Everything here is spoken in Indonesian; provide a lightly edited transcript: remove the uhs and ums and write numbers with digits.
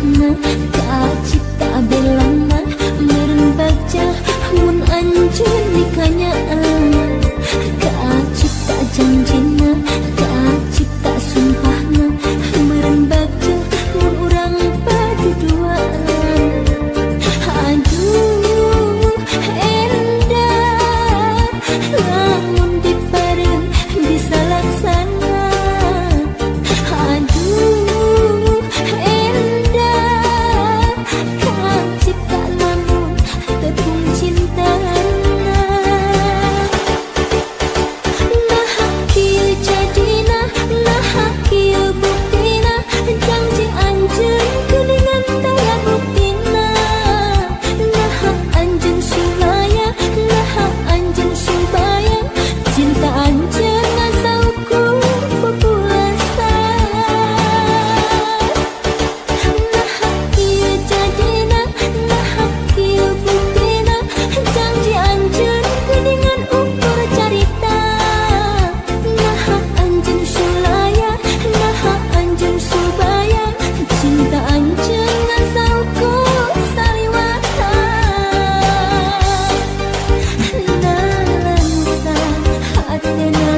sumpahna ka cipta belana meureun bagja mun anjeun nikanyaan ka cipta janjina ka cipta sumpahna meureun bagja mun urang paduduaan. Aduh endah lamun dipareun bisa laksana. Aduh endah Kang cipta lamun tepung cintana. Nah kieu jadina, nah kieu buktina, janji anjeun geuningan daya buktina. Nah anjeun sulaya, nah anjeun subaya, cinta anjeun ngasa ukur pupulasan. Nah kieu jadina, nah kieu buktina, janji anjeun geuningan ukur carita. Nah anjeun sulaya, nah anjeun subaya, cinta anjeun ngasa ukur saliwatan. Nalansa hatena